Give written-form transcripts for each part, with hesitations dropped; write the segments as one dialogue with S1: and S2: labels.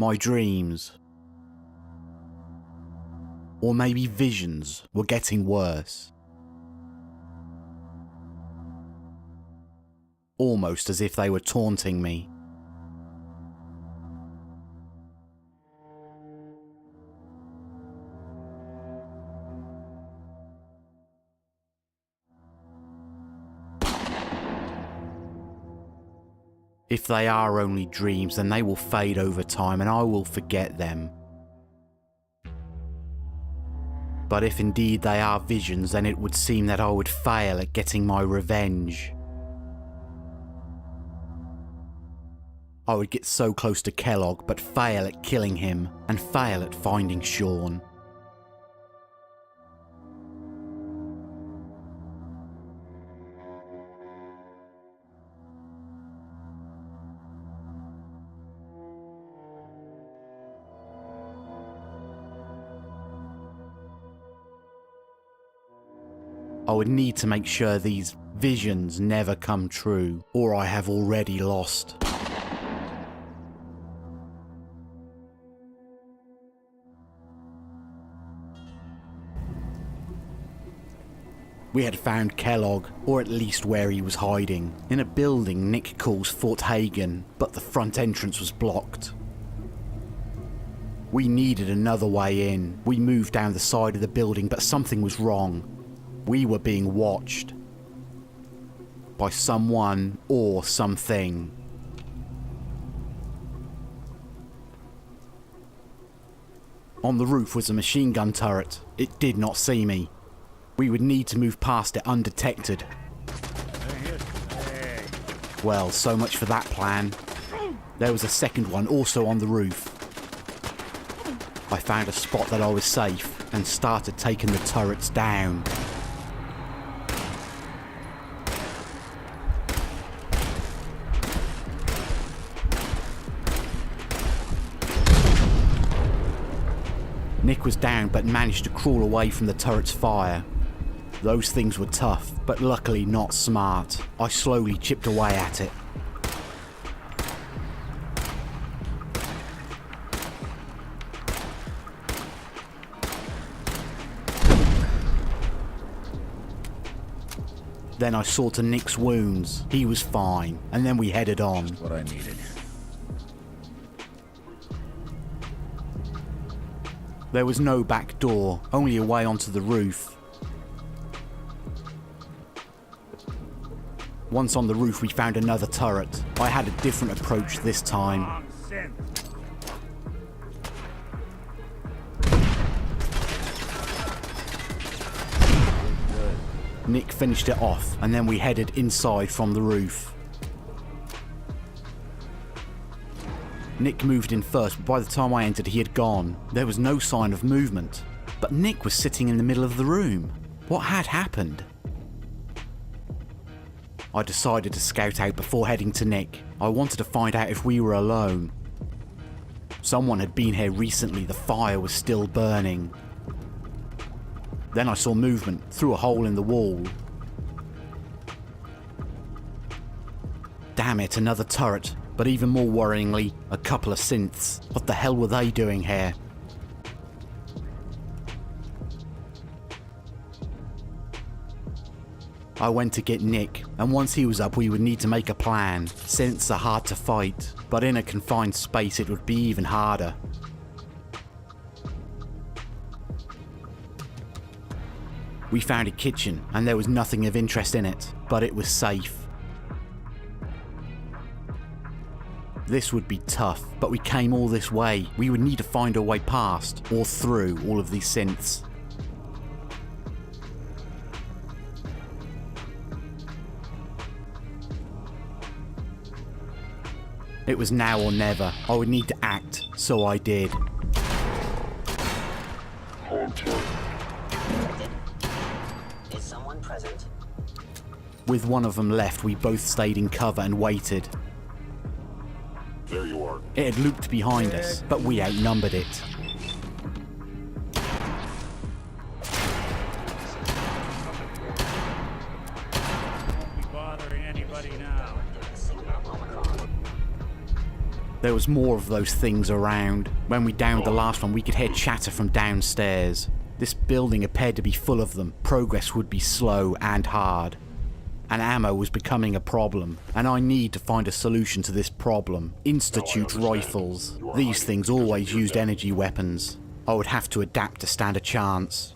S1: My dreams, or maybe visions, were getting worse. Almost as if they were taunting me. If they are only dreams, then they will fade over time and I will forget them. But if indeed they are visions, then it would seem that I would fail at getting my revenge. I would get so close to Kellogg, but fail at killing him, and fail at finding Shaun. I would need to make sure these visions never come true, or I have already lost. We had found Kellogg, or at least where he was hiding, in a building Nick calls Fort Hagen, but the front entrance was blocked. We needed another way in. We moved down the side of the building, but something was wrong. We were being watched. By someone or something. On the roof was a machine gun turret. It did not see me. We would need to move past it undetected. Well, so much for that plan. There was a second one also on the roof. I found a spot that I was safe and started taking the turrets down. Nick was down but managed to crawl away from the turret's fire. Those things were tough, but luckily not smart. I slowly chipped away at it. Then I saw to Nick's wounds. He was fine, and then we headed on.
S2: Just what I needed.
S1: There was no back door, only a way onto the roof. Once on the roof we found another turret. I had a different approach this time. Nick finished it off, and then we headed inside from the roof. Nick moved in first, but by the time I entered he had gone. There was no sign of movement. But Nick was sitting in the middle of the room. What had happened? I decided to scout out before heading to Nick. I wanted to find out if we were alone. Someone had been here recently, the fire was still burning. Then I saw movement through a hole in the wall. Damn it, another turret. But even more worryingly, a couple of synths. What the hell were they doing here? I went to get Nick, and once he was up we would need to make a plan. Synths are hard to fight, but in a confined space it would be even harder. We found a kitchen, and there was nothing of interest in it, but it was safe. This would be tough, but we came all this way. We would need to find a way past, or through, all of these synths. It was now or never. I would need to act, so I did.
S3: Is someone present?
S1: With one of them left, we both stayed in cover and waited.
S4: There you are.
S1: It had looped behind us, but we outnumbered it.
S5: Won't be bothering anybody now.
S1: There was more of those things around. When we downed the last one, we could hear chatter from downstairs. This building appeared to be full of them. Progress would be slow and hard. And ammo was becoming a problem, and I need to find a solution to this problem. Institute rifles. These things always used energy weapons. I would have to adapt to stand a chance.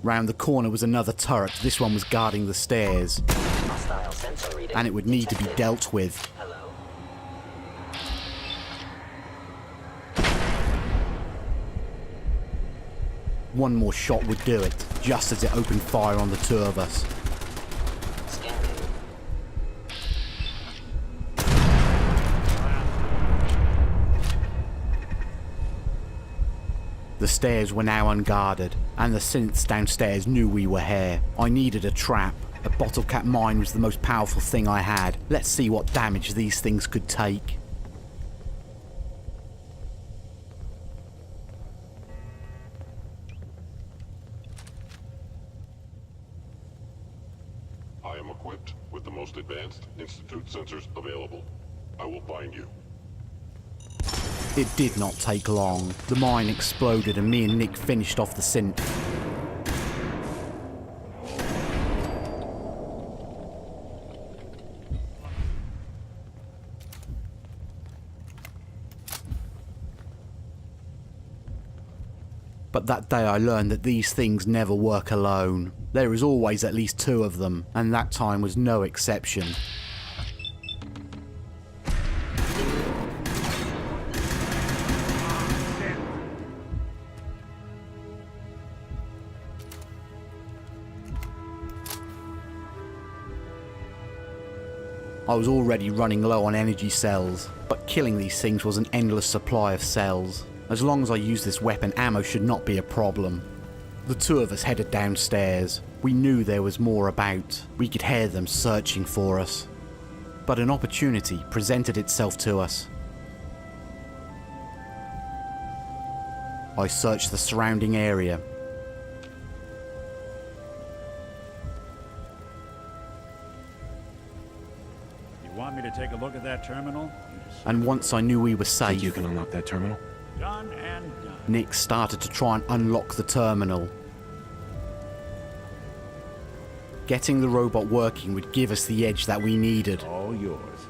S1: Round the corner was another turret. This one was guarding the stairs.
S3: Hostile sensor reading.
S1: And it would need to be
S3: detected.
S1: dealt with.
S3: Hello.
S1: One more shot would do it, just as it opened fire on the two of us.
S3: Scanning.
S1: The stairs were now unguarded, and the synths downstairs knew we were here. I needed a trap. A bottle cap mine was the most powerful thing I had. Let's see what damage these things could take.
S4: I am equipped with the most advanced Institute sensors available. I will find you.
S1: It did not take long. The mine exploded and me and Nick finished off the synth. But that day I learned that these things never work alone. There is always at least two of them, and that time was no exception. I was already running low on energy cells, but killing these things was an endless supply of cells. As long as I use this weapon, ammo should not be a problem. The two of us headed downstairs. We knew there was more about. We could hear them searching for us. But an opportunity presented itself to us. I searched the surrounding area.
S2: You want me to take a look at that terminal? You just
S1: And once I knew we were safe,
S5: Think you can unlock that terminal?
S2: done and done.
S1: Nick started to try and unlock the terminal. Getting the robot working would give us the edge that we needed.
S2: All yours.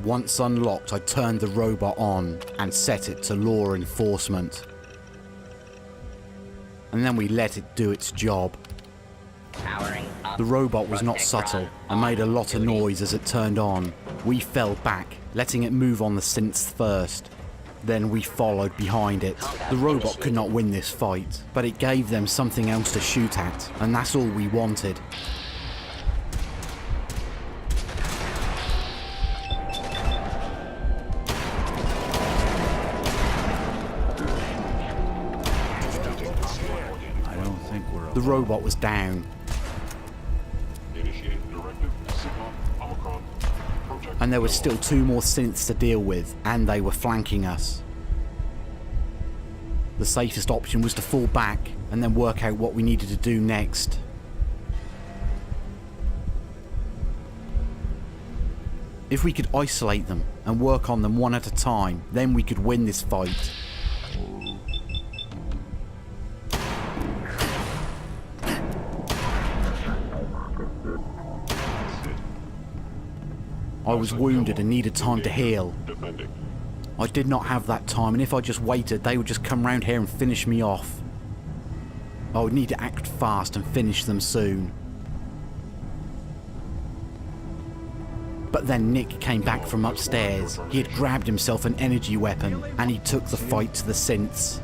S1: Once unlocked, I turned the robot on and set it to law enforcement. And then we let it do its job.
S3: Powering up.
S1: The robot was not
S3: Protect
S1: subtle
S3: run.
S1: and made a
S3: On
S1: lot of
S3: duty.
S1: noise as it turned on. We fell back, letting it move on the synths first. Then we followed behind it. The robot could not win this fight, but it gave them something else to shoot at, and that's all we wanted.
S2: I don't think we're
S1: The
S2: alone.
S1: robot was down,
S4: Initiate directive Sigma Omicron. Project
S1: and there were
S4: Noah.
S1: still two more synths to deal with, and they were flanking us. The safest option was to fall back and then work out what we needed to do next. If we could isolate them and work on them one at a time, then we could win this fight. I was wounded and needed time to heal.
S4: Defending.
S1: I did not have that time, and if I just waited, they would just come round here and finish me off. I would need to act fast and finish them soon. But then Nick came back from upstairs. He had grabbed himself an energy weapon, and he took the fight to the synths.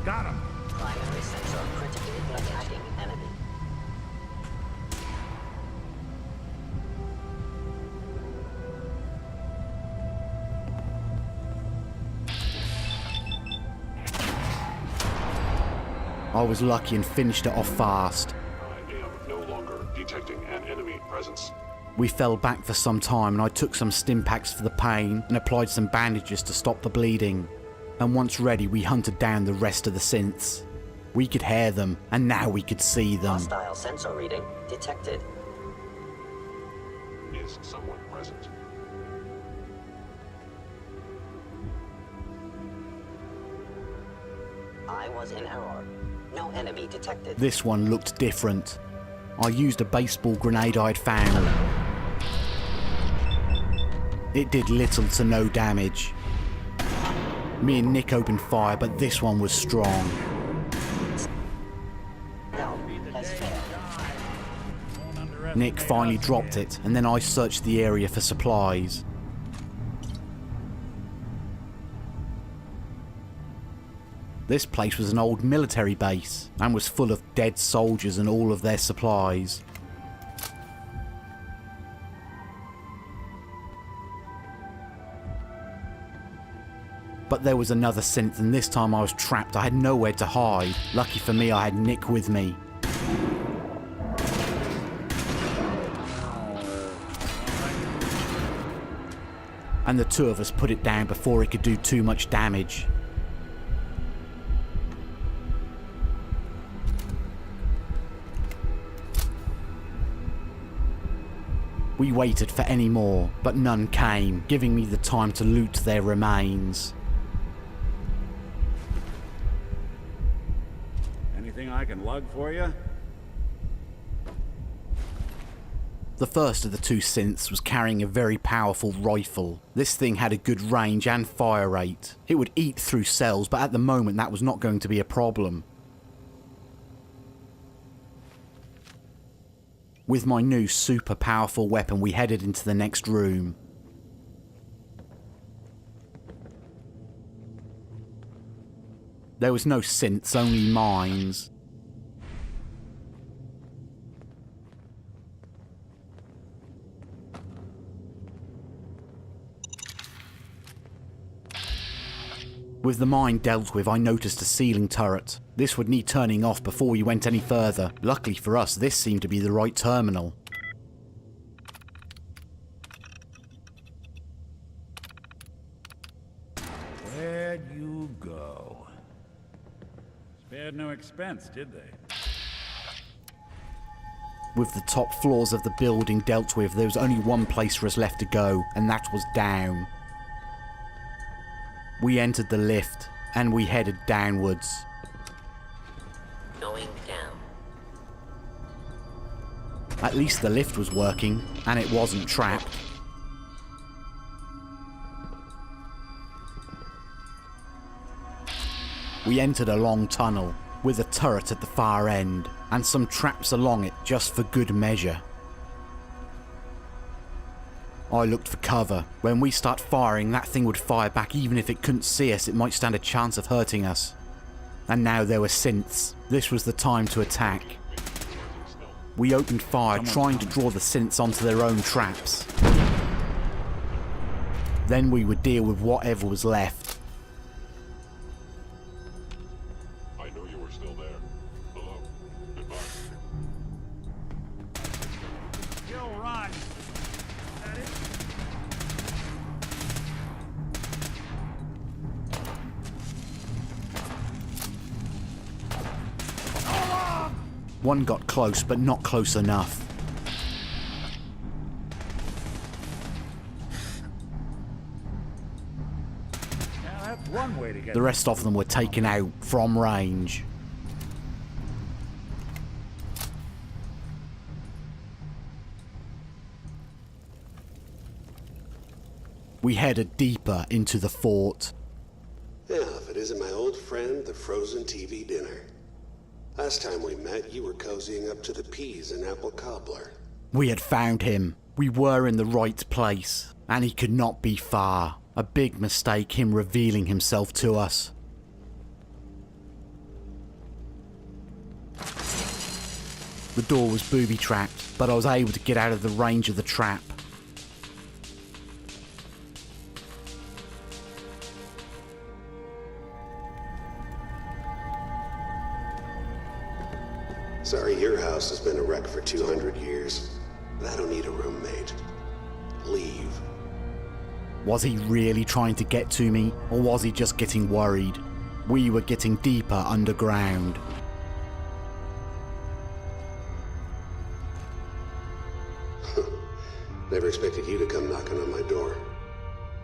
S2: Got him.
S3: Primary sensor critically attacking enemy.
S1: I was lucky and finished it off fast.
S4: I am no longer detecting an enemy presence.
S1: We fell back for some time and I took some stim packs for the pain and applied some bandages to stop the bleeding. And once ready, we hunted down the rest of the synths. We could hear them, and now we could see them.
S3: Hostile sensor reading detected.
S4: Is someone present?
S3: I was in error. No enemy detected.
S1: This one looked different. I used a baseball grenade I'd found. It did little to no damage. Me and Nick opened fire, but this one was strong.
S3: No, has failed.
S1: Nick finally dropped it, and then I searched the area for supplies. This place was an old military base, and was full of dead soldiers and all of their supplies. But there was another synth, and this time I was trapped. I had nowhere to hide. Lucky for me, I had Nick with me. And the two of us put it down before it could do too much damage. We waited for any more, but none came, giving me the time to loot their remains.
S2: Anything I can lug for you?
S1: The first of the two synths was carrying a very powerful rifle. This thing had a good range and fire rate. It would eat through cells, but at the moment that was not going to be a problem. With my new super powerful weapon, we headed into the next room. There was no synths, only mines. With the mine dealt with, I noticed a ceiling turret. This would need turning off before we went any further. Luckily for us, this seemed to be the right terminal.
S2: Where'd you go? Spared no expense, did they?
S1: With the top floors of the building dealt with, there was only one place for us left to go, and that was down. We entered the lift, and we headed downwards.
S3: Going down.
S1: At least the lift was working, and it wasn't trapped. We entered a long tunnel, with a turret at the far end, and some traps along it just for good measure. I looked for cover. When we start firing, that thing would fire back. Even if it couldn't see us, it might stand a chance of hurting us. And now there were synths. This was the time to attack. We opened fire, trying to draw the synths onto their own traps. Then we would deal with whatever was left.
S4: I know you were still there. Hello. Goodbye.
S2: Still run. That it?
S1: One got close, but not close enough.
S2: Now that's one way to get.
S1: The rest of them were taken out from range. We headed deeper into the fort.
S5: Yeah, if it isn't my old friend, the frozen TV dinner. Last time we met, you were cozying up to the peas and apple cobbler.
S1: We had found him. We were in the right place, and he could not be far. A big mistake, him revealing himself to us. The door was booby-trapped, but I was able to get out of the range of the trap.
S5: Sorry your house has been a wreck for 200 years. I don't need a roommate. Leave.
S1: Was he really trying to get to me, or was he just getting worried? We were getting deeper underground.
S5: Never expected you to come knocking on my door.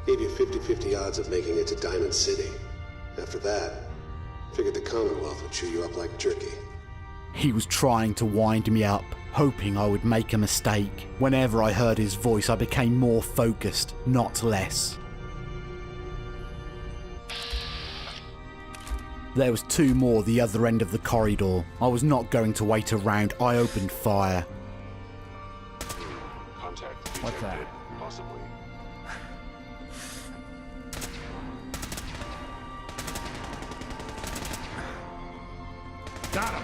S5: Gave you 50-50 odds of making it to Diamond City. After that, figured the Commonwealth would chew you up like jerky.
S1: He was trying to wind me up, hoping I would make a mistake. Whenever I heard his voice, I became more focused, not less. There was two more the other end of the corridor. I was not going to wait around. I opened fire.
S4: Contact
S2: What's that?
S4: detected, possibly.
S2: Got him!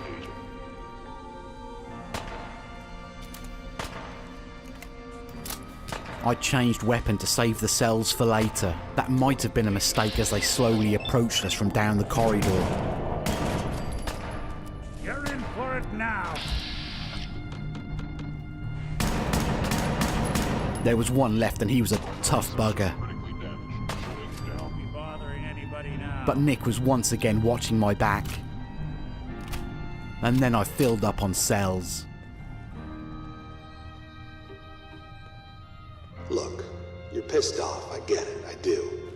S4: Agent.
S1: I changed weapon to save the cells for later. That might have been a mistake as they slowly approached us from down the corridor.
S2: You're in for it now!
S1: There was one left and he was a tough bugger.
S4: Critically damaged. Showing down.
S2: Don't be bothering anybody now.
S1: But Nick was once again watching my back. And then I filled up on cells.
S5: Look, you're pissed off, I get it, I do.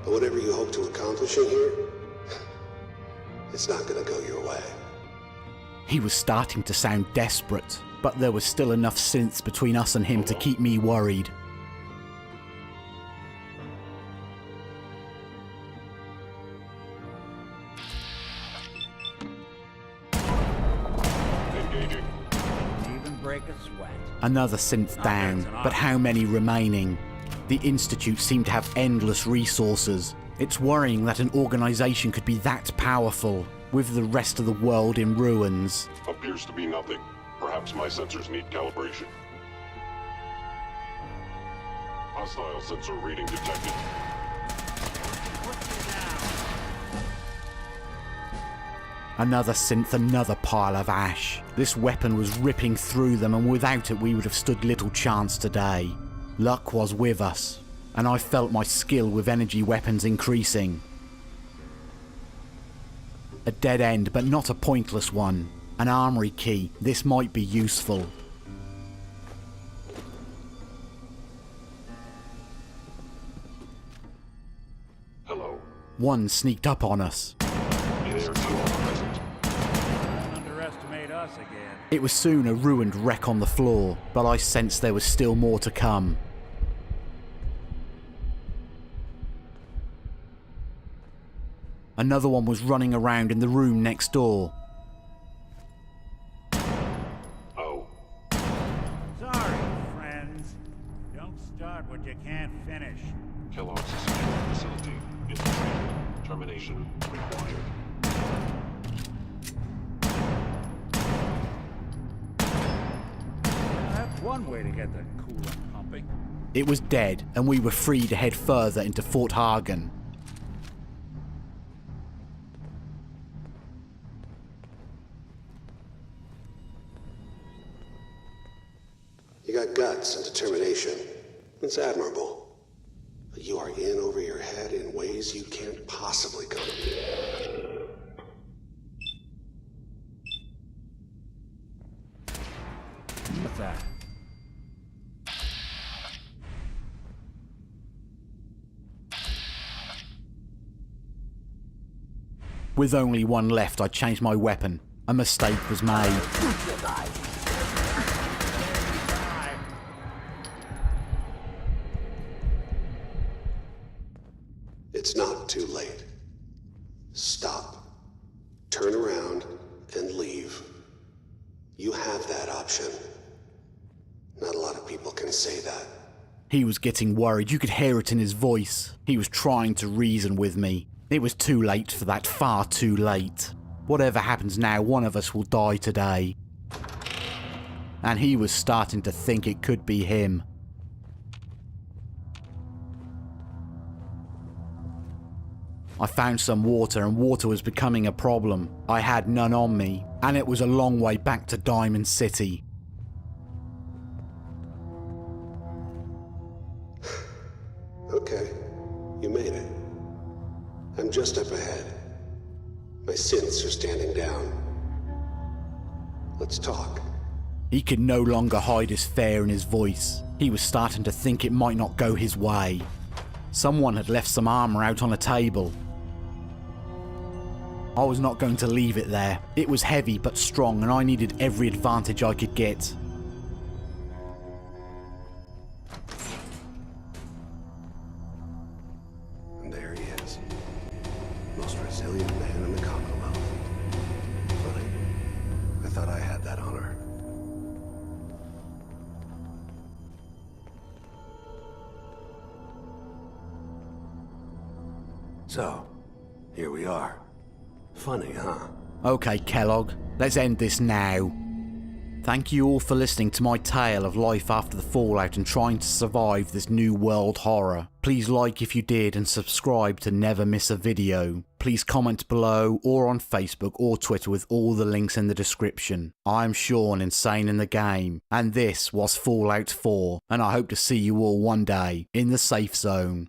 S5: But whatever you hope to accomplish in here, it's not gonna go your way.
S1: He was starting to sound desperate, but there was still enough synths between us and him to keep me worried.
S4: Engaging.
S2: Even break a sweat.
S1: Another synth down, but how many remaining? The Institute seemed to have endless resources. It's worrying that an organization could be that powerful, with the rest of the world in ruins.
S4: Appears to be nothing. Perhaps my sensors need calibration. Hostile sensor reading detected.
S1: Another synth, another pile of ash. This weapon was ripping through them, and without it we would have stood little chance today. Luck was with us, and I felt my skill with energy weapons increasing. A dead end, but not a pointless one. An armory key. This might be useful.
S4: Hello.
S1: One sneaked up on us.
S4: There are two present.
S2: Don't underestimate us again.
S1: It was soon a ruined wreck on the floor, but I sensed there was still more to come. Another one was running around in the room next door.
S4: Oh.
S2: Sorry, friends. Don't start what you can't finish.
S4: Kellogg's secure facility. Infiltrated. Termination required.
S2: That's one way to get the coolant pumping.
S1: It was dead, and we were free to head further into Fort Hagen.
S5: You got guts and determination. It's admirable. But you are in over your head in ways you can't possibly comprehend.
S2: What's that?
S1: With only one left, I changed my weapon. A mistake was made.
S5: It's not too late. Stop. Turn around and leave. You have that option. Not a lot of people can say that.
S1: He was getting worried. You could hear it in his voice. He was trying to reason with me. It was too late for that, far too late. Whatever happens now, one of us will die today. And he was starting to think it could be him. I found some water and water was becoming a problem. I had none on me, and it was a long way back to Diamond City.
S5: Okay, you made it. I'm just up ahead. My synths are standing down. Let's talk.
S1: He could no longer hide his fear in his voice. He was starting to think it might not go his way. Someone had left some armor out on a table. I was not going to leave it there. It was heavy but strong, and I needed every advantage I could get.
S5: And there he is. Most resilient man in the Commonwealth. Funny. I thought I had that honor. So, here we are. Funny, huh?
S1: Okay, Kellogg, let's end this now. Thank you all for listening to my tale of life after the fallout and trying to survive this new world horror. Please like if you did and subscribe to never miss a video. Please comment below or on Facebook or Twitter with all the links in the description. I'm Shaun, Insane in the Game, and this was Fallout 4, and I hope to see you all one day in the safe zone.